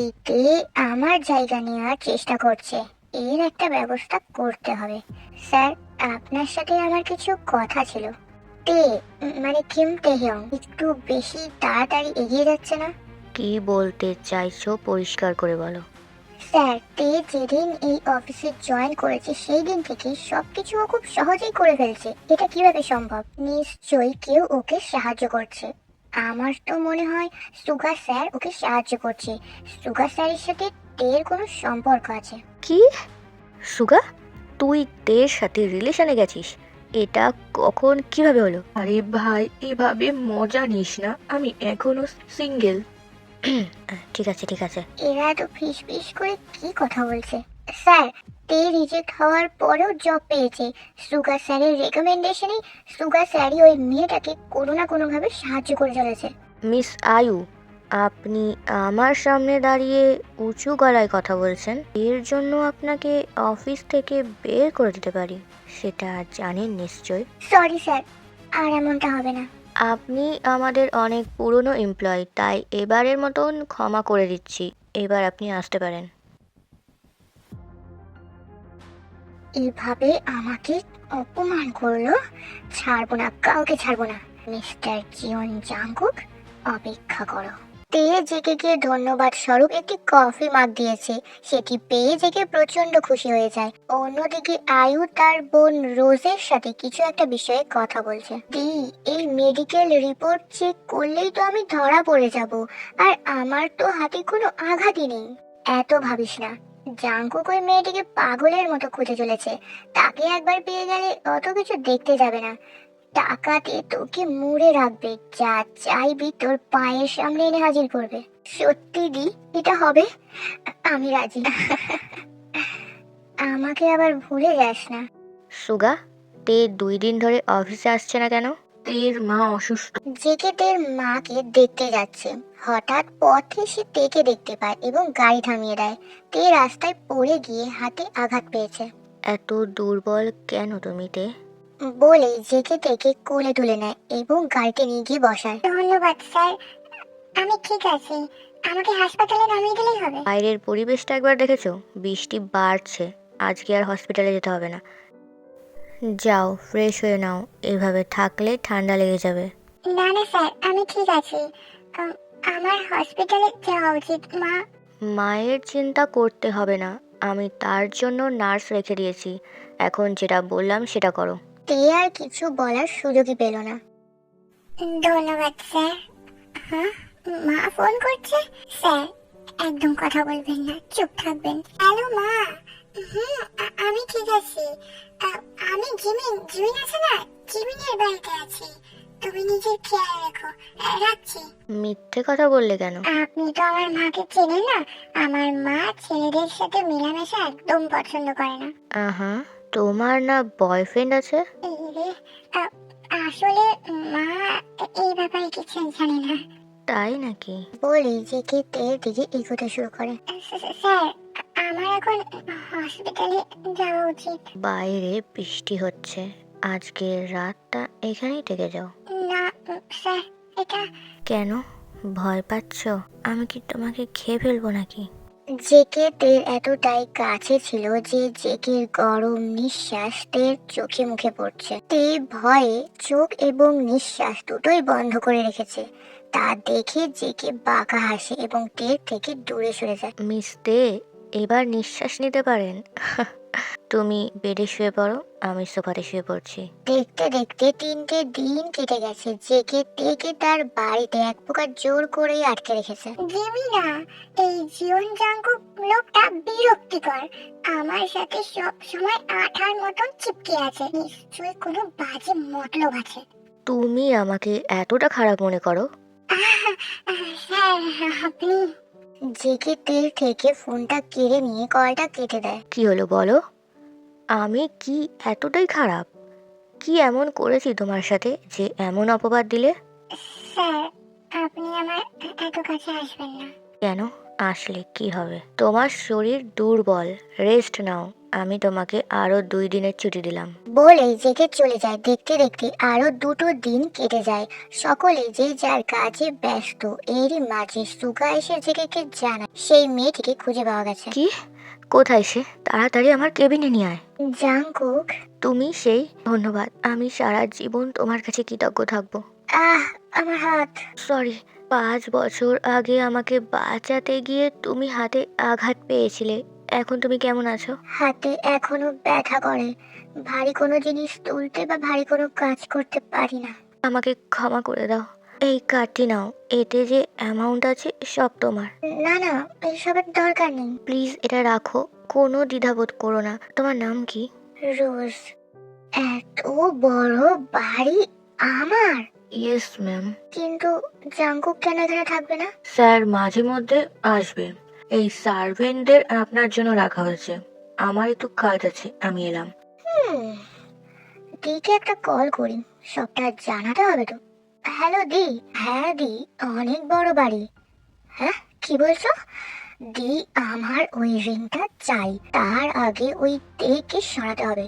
এই তে আমার জায়গা নেওয়ার চেষ্টা করছে, এর একটা ব্যবস্থা করতে হবে। স্যার, আপনার সাথে আমার কিছু কথা ছিল। তে মানে কিম তেহং একটু বেশি তাড়াতাড়ি এগিয়ে যাচ্ছে না? কি বলতে চাইছো পরিষ্কার করে বলো। স্যার, তে যেদিন এই অফিসে জয়েন করেছে সেই দিন থেকে সবকিছু ও খুব সহজেই করে ফেলছে। এটা কিভাবে সম্ভব? নিশ্চয়ই কেউ ওকে সাহায্য করছে। আমার তো মনে হয় সুগা স্যার ওকে সাহায্য করছে। সুগা স্যারের সাথে টের কোনো সম্পর্ক আছে। কি? সুগা, তুই তের সাথে রিলেশনে গেছিস? এটা কখন, কিভাবে হলো? আরে ভাই, এভাবে মজা নিস না, আমি এখনো সিঙ্গেল। ঠিক আছে ঠিক আছে। এরা তো ফিস ফিস করে কি কথা বলছে? স্যার, তে রিজেক্ট হওয়ার পরেও জব পেয়েছে সুগা স্যারের রেকমেন্ডেশনে। সুগা স্যারই ওই মেয়েটাকে কোনো না কোনোভাবে সাহায্য করে চলেছে। মিস আয়ু, আপনি আমার সামনে দাঁড়িয়ে উঁচু গলায় কথা বলছেন? এর জন্য আপনাকে অফিস থেকে বের করে দিতে পারি, সেটা জানেন নিশ্চয়। সরি স্যার, আর এমনটা হবে না। আপনি আমাদের অনেক পুরনো এমপ্লয়ি, তাই এবারের মতন ক্ষমা করে দিচ্ছি। এবার আপনি আসতে পারেন। এভাবে আমাকে অপমান করলো, ছাড়বো না, কাউকে ছাড়বো না। মিস্টার জিওন জাংকুক, অপেক্ষা করো। তে জেকেকে ধন্যবাদ স্বরূপ একটি কফি মাগ দিয়েছে, সেটি পেয়ে জেকে প্রচন্ড খুশি হয়ে যায়। অন্যদিকে আয়ু তার বোন রোজের সাথে কিছু একটা বিষয়ে কথা বলছে। এই মেডিকেল রিপোর্ট চেক করলেই তো আমি ধরা পড়ে যাব, আর আমার তো হাতে কোনো আঘাতই নেই। এত ভাবিস না, জাংকুক ওই মেয়েটিকে পাগলের মতো খুঁজে চলেছে। তাকে একবার পেয়ে গেলে অত কিছু দেখতে যাবে না। টাকাতে তোকে মুড়ে রাখবে, যা চাইবি তোর পায়ের সামনে এনে হাজির করবে। সত্যি দি, এটা হবে? আমি রাজি। আমাকে আবার ভুলে যাস না। সুগা, তে 2 দিন ধরে অফিসে আসছে না কেন? তের মা অসুস্থ। জেকে তের মাকে দেখতে যাচ্ছে। হঠাৎ পথে সে তেকে দেখতে পায় এবং গাড়ি থামিয়ে দেয়। তে রাস্তায় পড়ে গিয়ে হাতে আঘাত পেয়েছে। এত দুর্বল কেন তুমি তে? বলে জেকে তেকে কোলে তুলে নেয় এবং গাড়িতে নিয়ে গিয়ে বসায়। ধন্যবাদ স্যার, আমি ঠিক আছি। আমাকে হাসপাতালে নামিয়ে দিলেই হবে। বাইরের পরিবেশটা একবার দেখেছো? বৃষ্টি বাড়ছে, আজকে আর হসপিটালে যেতে হবে না। যাও ফ্রেশ হয়ে নাও, এভাবে থাকলে ঠান্ডা লেগে যাবে। না না স্যার, আমি ঠিক আছি। আমার হসপিটালে যাওয়া উচিত। মা। মায়ের চিন্তা করতে হবে না, আমি তার জন্য নার্স রেখে দিয়েছি। এখন যেটা বললাম সেটা করো। তে আর কিছু বলার সুযোগই পেল না। ধন্যবাদ স্যার। হ্যাঁ, মা ফোন করছে। স্যার, একদম কথা বলবেন না, চুপ থাকবেন। হ্যালো মা। আমি ঠিক আছি। আমি জিমিন আছে না, জিমিনের বাড়িতে আছি। তুমি নিজের খেয়াল রেখো। রাখছি। মিথ্যে কথা বললে কেন? আপনি তো আমার মাকে চেনেন না। আমার মা ছেলেদের সাথে মেলামেশা একদম পছন্দ করে না। আহা, তোমার না বয়ফ্রেন্ড আছে? এই রে, আ- আসলে মা এই ব্যাপারে কিছু জানে না। তাই নাকি? বলি যে তের দিকে এগোতে শুরু করে। স্যার, আমার এখন হসপিটালে যাওয়া উচিত। বাইরে বৃষ্টি হচ্ছে, আজকের রাতটা এখানেই থেকে যাও। না স্যার, এটা। কেন ভয় পাচ্ছ? আমি কি তোমাকে খেয়ে ফেলবো নাকি? জেকে তের এতটাই কাছে ছিল যে জেকের গরম নিঃশ্বাস তের চোখে মুখে পড়ছে। তে ভয়ে চোখ এবং নিঃশ্বাস দুটোই বন্ধ করে রেখেছে। তা দেখে জেকে বাঁকা হাসে এবং টের থেকে দূরে সরে যায়। মিস দে, এবার নিঃশ্বাস নিতে পারেন। তুমি বেডে শুয়ে পড়ো, আমি সোফাতে শুয়ে পড়ছি। দেখতে দেখতে 3টে দিন কেটে গেছে। জেকে তেকে তার বাড়িতে এক প্রকার জোর করেই আটকে রেখেছে। জিমিনা, এই জিওন জাঙ্কুক লোকটা বিরক্তিকর। আমার সাথে সব সময় আঠার মতন চিপকে আছে। নিশ্চয়ই কোনো বাজে মতলব আছে। তুমি আমাকে এতটা খারাপ মনে করো? স্যার, আপনি। জেকে তেল থেকে ফোনটা কেড়ে নিয়ে কলটা কেটে দেয়। কি হলো বলো? আমি কি এতটাই খারাপ? কি এমন করেছি তোমার সাথে যে এমন অপবাদ দিলে? স্যার, আপনি আমার এত কাছে আসবেন না। কেন? আসলে কি হবে? তোমার শরীর দুর্বল, রেস্ট নাও। আমি তোমাকে আরও 2 দিনের ছুটি দিলাম। বলেই জেগে চলে যায়। দেখতে দেখতে আরো 2টো দিন কেটে যায়। সকলে যে যার কাজে ব্যস্ত। এরই মাঝে সুগা এসে জেগেকে জানায় সেই মেয়েটিকে খুঁজে পাওয়া গেছে। কি? কোথায় সে? তাড়াতাড়ি আমার কেবিনে নিয়ে আয়। জাংকুক, তুমি সেই? ধন্যবাদ, আমি সারা জীবন তোমার কাছে কৃতজ্ঞ থাকবো। আহ, আমার হাত। সরি, 5 বছর আগে আমাকে বাঁচাতে গিয়ে তুমি হাতে আঘাত পেয়েছিলে। এখন তুমি কেমন আছো? হাতে এখনো ব্যথা করে। ভারী কোনো জিনিস তুলতে বা ভারী কোনো কাজ করতে পারি না। আমাকে ক্ষমা করে দাও। এই কার্ডটি নাও, এতে যে অ্যামাউন্ট আছে সব তোমার। না না, এসবের দরকার নেই। প্লিজ এটা রাখো, কোনো দ্বিধাবোধ করো না। তোমার নাম কি? রোজ। এত বড় বাড়ি আমার? Yes ma'am. কিন্তু জাংকুক কেন এখানে থাকবে না? স্যার মাঝে মধ্যে আসবে। এই সার্ভেন্টদের আপনার জন্য রাখা হয়েছে। আমার একটু কাজ আছে, আমি এলাম। হুম, দিকে একটা কল করি, সবটা জানাতে হবে তো। হ্যালো দি। হ্যাঁ দি, অনেক বড় বাড়ি। হ্যাঁ, কি বলছো? দি, আমার ওই রিংটা চাই। তার আগে ওই তেকে সরাতে হবে।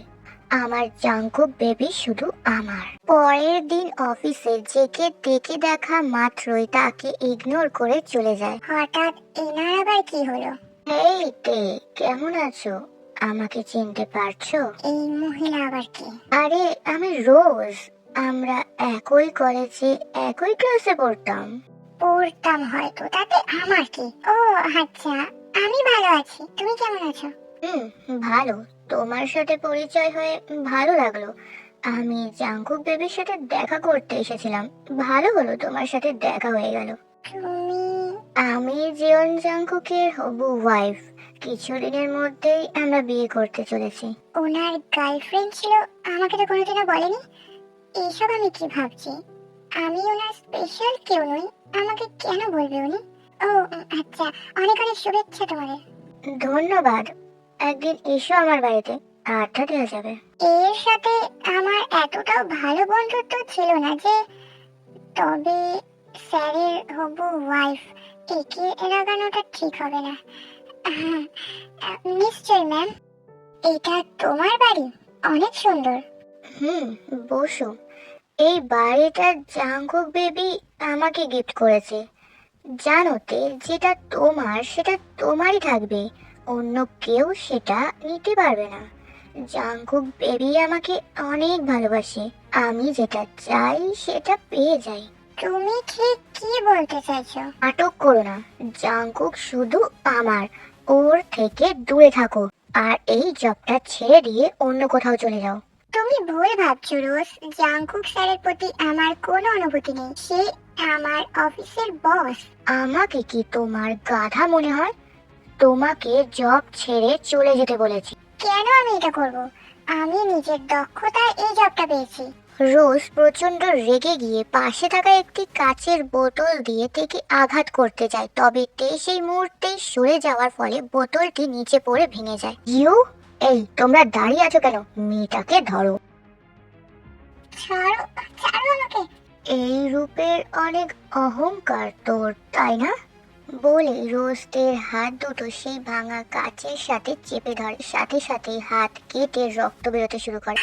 আমার জাঙ্কুক বেবি শুধু আমার। পরের দিন অফিসে জেকে তেকে দেখা মাত্রই তাকে ইগনোর করে চলে যায়। হঠাৎ এনার আবার কি হলো? এই তে, কেমন আছো? আমাকে চিনতে পারছো? এই মহিলা আবার কি? আরে আমি রোজ। আমরা একই কলেজে একই ক্লাসে পড়তাম। পড়তাম হয়তো, তাতে আমার কি? ও আচ্ছা, আমি ভালো আছি। তুমি কেমন আছো? ভালো। তোমার সাথে পরিচয় হয়ে ভালো লাগলো। আমি জাংকুক বেবির সাথে দেখা করতে এসেছিলাম। ভালো হলো তোমার সাথে দেখা হয়ে গেল। তুমি? আমি জিওন জাংকুকের হবু ওয়াইফ। কিছুদিনের মধ্যেই আমরা বিয়ে করতে চলেছি। ওনার গার্লফ্রেন্ড ছিল, আমাকে তো কোনোদিনও বলেনি। এইসব আমি কি ভাবছি? আমি ওনার স্পেশাল কেউ নই, আমাকে কেন বলবে উনি? ও আচ্ছা, অনেক অনেক শুভেচ্ছা তোমাদের। ধন্যবাদ। একদিন এসো আমার বাড়িতে, আড্ডা দেওয়া যাবে। এর সাথে আমার এতটাও ভালো বন্ধুত্ব ছিল না যে, তবে স্যারের হবু ওয়াইফ একে লাগানোটা ঠিক হবে না। নিশ্চয় ম্যাম। এটা তোমার বাড়ি? অনেক সুন্দর। বসো। এই বাড়িটা জাংকুক বেবি আমাকে গিফট করেছে। জানো তে, যেটা তোমার সেটা তোমারই থাকবে, অন্য কেউ সেটা নিতে পারবে না। জাংকুক বেবি আমাকে অনেক ভালোবাসে। আমি যেটা চাই সেটা পেয়ে যাই। তুমি ঠিক কি বলতে চাইছো? নাটক করো না। জাংকুক শুধু আমার। ওর থেকে দূরে থাকো। আর এই জবটা ছেড়ে দিয়ে অন্য কোথাও চলে যাও। তুমি ভুল ভাবছো রোজ। জাংকুক স্যারের প্রতি আমার কোনো অনুভূতি নেই। সে আমার অফিসের বস। আমাকে কি তোমার গাধা মনে হয়? তোমাকে জব ছেড়ে চলে যেতে বলেছি। কেন আমি এটা করব? আমি নিজের দক্ষতায় এই জবটা পেয়েছি। রোজ প্রচন্ড রেগে গিয়ে পাশে থাকা একটি কাচের বোতল দিয়ে তেকে আঘাত করতে যায়, তবে তে সেই মুহূর্তেই সরে যাওয়ার ফলে বোতলটি নিচে পড়ে ভেঙে যায়। এই তোমরা দাঁড়িয়ে আছো কেন? মেয়েটাকে ধরো। ছাড়ো, ছাড়ো আমাকে। এই রূপের অনেক অহংকার তোর, তাই না? বলে রোস্টের হাত দুটো সেই ভাঙা কাচের সাথে চেপে ধরে। সাথে সাথে হাত কেটে রক্ত বেরোতে শুরু করে।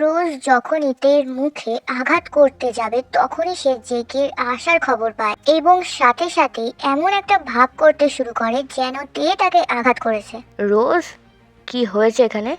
রোজ যখনই তের মুখে আঘাত করতে যাবে তখনই সে জেকের আসার খবর পায় এবং সাথে সাথে এমন একটা ভাব করতে শুরু করে যেন তে তাকে আঘাত করেছে। রোজ, কি হয়েছে এখানে?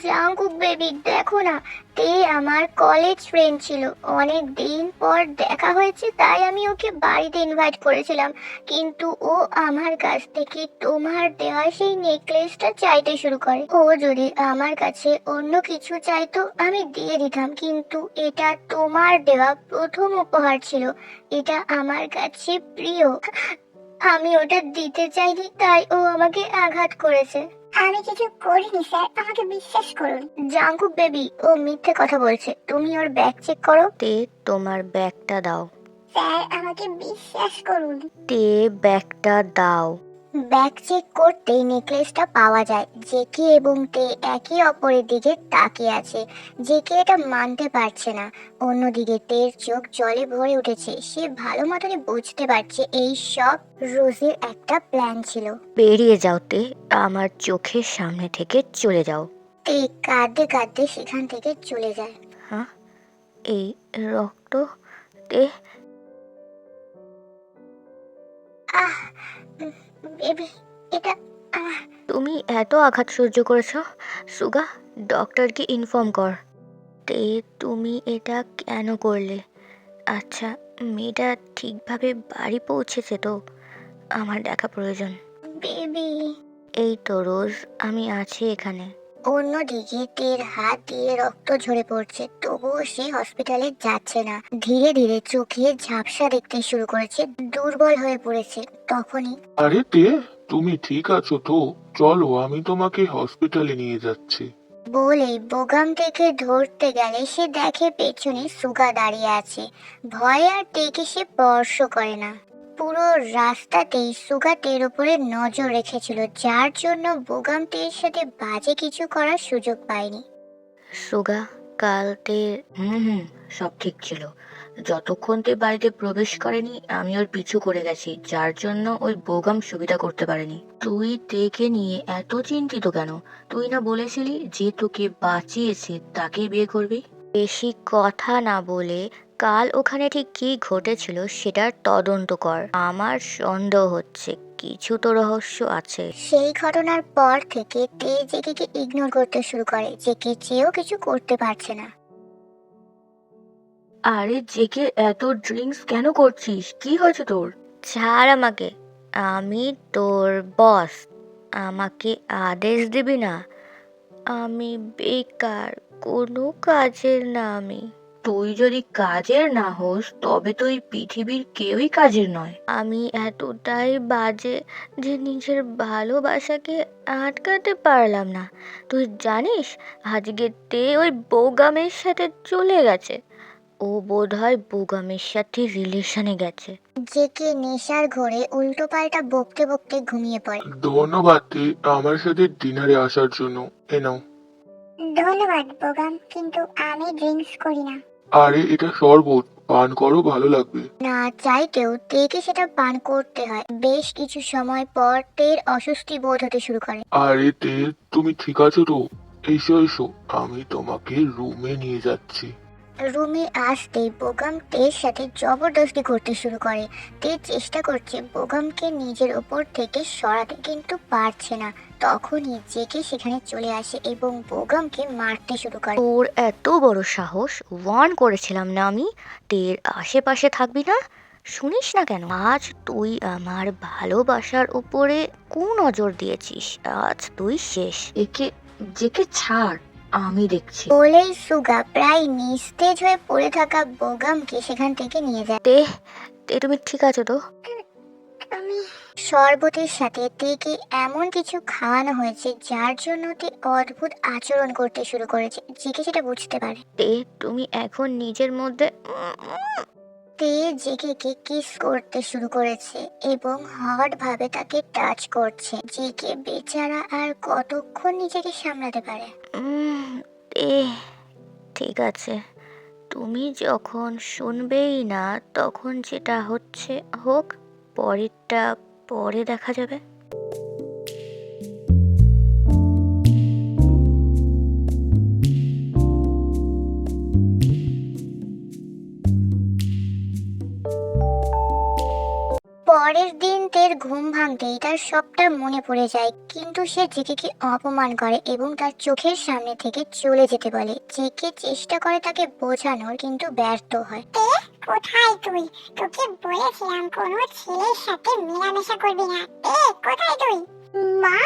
জাংকুক বেবি, দেখো না, তে আমার কলেজ ফ্রেন্ড ছিল। অনেক দিন পর দেখা হয়েছে, তাই আমি ওকে বাড়িতে ইনভাইট করেছিলাম। কিন্তু ও আমার কাছ থেকে তোমার দেওয়া সেই নেকলেসটা চাইতে শুরু করে। ও যদি আমার কাছে অন্য কিছু চাইতো আমি দিয়ে দিতাম, কিন্তু এটা তোমার দেওয়া প্রথম উপহার ছিল। এটা আমার কাছে প্রিয়। আমি ওটা দিতে চাইনি, তাই ও আমাকে আঘাত করেছে। আমি কিছু করিনি স্যার, আমাকে বিশ্বাস করুন। জাংকুক বেবি, ও মিথ্যে কথা বলছে। তুমি ওর ব্যাগ চেক করো। তে, তোমার ব্যাগটা দাও। স্যার, আমাকে বিশ্বাস করুন। তে, ব্যাগটা দাও। ব্যাগ চেক করতেই নেকলেসটা পাওয়া যায়। জেকে এবং তে একে অপরের দিকে তাকিয়ে আছে। জেকে এটা মানতে পারছে না। অন্যদিকে তের চোখ জলে ভরে উঠেছে। সে ভালো মতনই বুঝতে পারছে এই সব রোজের একটা প্ল্যান ছিল। বেরিয়ে যাও তে, আমার চোখের সামনে থেকে চলে যাও। তে কাঁদতে কাঁদতে সেখান থেকে চলে যায়। হ্যাঁ, এই রক্ত, তে আহ বেবি, এটা আহ তুমি এত আঘাত সহ্য করেছ? সুগা, ডক্টরকে ইনফর্ম কর। তে তুমি এটা কেন করলে? আচ্ছা, মেয়েটা ঠিকভাবে বাড়ি পৌঁছেছে তো? আমার দেখা প্রয়োজন। বেবি। এই তো রোজ, আমি আছি এখানে। অন্যদিকে তের হাত দিয়ে রক্ত ঝরে পড়ছে, তবুও সে হসপিটালে যাচ্ছে না। ধীরে ধীরে চোখে ঝাপসা দেখতে শুরু করেছে, দুর্বল হয়ে পড়েছে। তখনই আরে তে, তুমি ঠিক আছো তো? চলো, আমি তোমাকে হসপিটালে নিয়ে যাচ্ছি। বলেই বোগাম থেকে ধরতে গেলে সে দেখে পেছনে সুগা দাঁড়িয়ে আছে। ভয়ে আর টেকে সে স্পর্শ করে না। পুরো রাস্তাতেই সুগা টের উপরে নজর রেখেছিল, যার জন্য বোগাম টের সাথে বাজে কিছু করার সুযোগ পায়নি। সুগা, কাল তে হুম, সব ঠিক ছিল। যতক্ষণ তে বাড়িতে প্রবেশ করেনি আমি ওর পিছু করে গেছি, যার জন্য ওই বোগাম সুবিধা করতে পারেনি। তুই তেকে নিয়ে এত চিন্তিত কেন? তুই না বলেছিলি যে তোকে বাঁচিয়েছে তাকে বিয়ে করবি? বেশি কথা না বলে কাল ওখানে ঠিক কি ঘটেছিল সেটার তদন্ত কর। আমার সন্দেহ হচ্ছে কিছু তো রহস্য আছে। সেই ঘটনার পর থেকে তে জেকেকে ইগনোর করতে শুরু করে। জেকে চেয়েও কিছু করতে পারছে না। আরে জেকে, এত ড্রিঙ্কস কেন করছিস? কি হয়েছে তোর? ছাড় আমাকে, আমি তোর বস। আমাকে আদেশ দিবি না। আমি বেকার, কোনো কাজের না আমি। তুই যদি কাজের না হোস তবে তো এই পৃথিবীর কেউই কাজের নয়। আমি এতটাই বাজে যে নিজের ভালোবাসাকে আটকাতে পারলাম না। তুই জানিস, আজকে তে ওই বোগামের সাথে চলে গেছে। ও বোধহয় বোগামের সাথে রিলেশনে গেছে। জেকে নেশার ঘোরে উল্টো পাল্টা বকতে বকতে ঘুমিয়ে পড়ে। ধন্যবাদ তে, আমার সাথে ডিনারে আসার জন্য। এ নাও। ধন্যবাদ বোগাম, কিন্তু আমি ড্রিঙ্কস করি না। আরে এটা শরবত, পান করো, ভালো লাগবে। না চাইতেও তেকে সেটা পান করতে হয়। বেশ কিছু সময় পর তের অস্বস্তি বোধ হতে শুরু করে। আরে তে, তুমি ঠিক আছো তো? এসো এসো, আমি তোমাকে রুমে নিয়ে যাচ্ছি। রুমে আসতেই বোগাম তের সাথে জবরদস্তি করতে শুরু করে। তে চেষ্টা করছে বোগামকে নিজের ওপর থেকে সরাতে, কিন্তু পারছে না। তখনই জেকে সেখানে চলে আসে এবং বোগামকে মারতে শুরু করে। তোর এত বড় সাহস! ওয়ার্ন করেছিলাম না আমি, তের আশেপাশে থাকবি না? শুনিস না কেন? আজ তুই আমার ভালোবাসার উপরে কুনজর দিয়েছিস। আজ তুই শেষ। একে, জেকে ছাড়, আমি দেখছি। বলেই সুগা প্রায় নিস্তেজ হয়ে পড়ে থাকা বোগামকে সেখান থেকে নিয়ে যায়। তে, তে তুমি ঠিক আছো তো? শরবতের সাথে তেকে এমন কিছু খাওয়ানো হয়েছে যার জন্য তে অদ্ভুত আচরণ করতে শুরু করেছে। জেকে সেটা বুঝতে পারে। তে তুমি এখন নিজের মধ্যে তে জেকেকে কিস করতে শুরু করেছে এবং হট ভাবে তাকে টাচ করছে। জেকে বেচারা আর কতক্ষণ নিজেকে সামলাতে পারে। তে ঠিক আছে, তুমি যখন শুনবেই না তখন যেটা হচ্ছে হোক, পরেরটা পরে দেখা যাবে। পরের দিন তের ঘুম ভাঙতেই তার সবটা মনে পড়ে যায়, কিন্তু সে জেকেকে অপমান করে এবং তার চোখের সামনে থেকে চলে যেতে বলে। জেকে চেষ্টা করে তাকে বোঝানোর, কিন্তু ব্যর্থ হয়। কোথায় তুই? তোকে বলেছিলাম কোনো ছেলের সাথে মেলামেশা করবি না। কোথায় তুই? মা,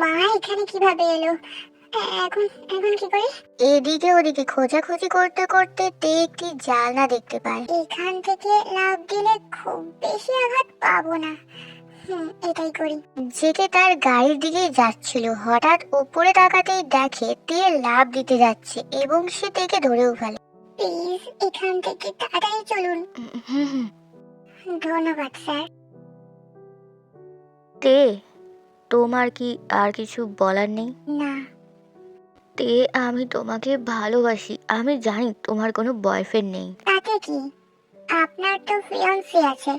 মা এখানে কিভাবে এলো? এখন এখন কি করি? এদিকে ওদিকে খোঁজাখুঁজি করতে করতে তে একটি জানলা দেখতে পায়। এখান থেকে লাফ দিলে খুব বেশি আঘাত পাবো না। এটাই করি। জেকে তার গাড়ির দিকে যাচ্ছিল, হঠাৎ উপরে তাকাতেই দেখে তে লাফ দিতে যাচ্ছে এবং সে তেকে ধরেও ফেলে। প্লিজ এখান থেকে তাড়াতাড়ি চলুন। হুম হুম ধন্যবাদ স্যার। তে, তোমার কি আর কিছু বলার নেই? না। তে, আমি তোমাকে ভালোবাসি। আমি জানি তোমার কোনো বয়ফ্রেন্ড নেই। তাতে কি, আপনার তো ফিয়ান্সি আছে,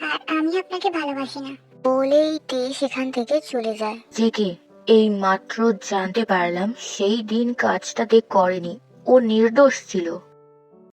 আর আমি আপনাকে ভালোবাসি না। বলেই তে সেখান থেকে চলে যায়। জেগে এই মাত্র জানতে পারলাম সেই দিন কাজটা করেনি, ও নির্দোষ ছিল।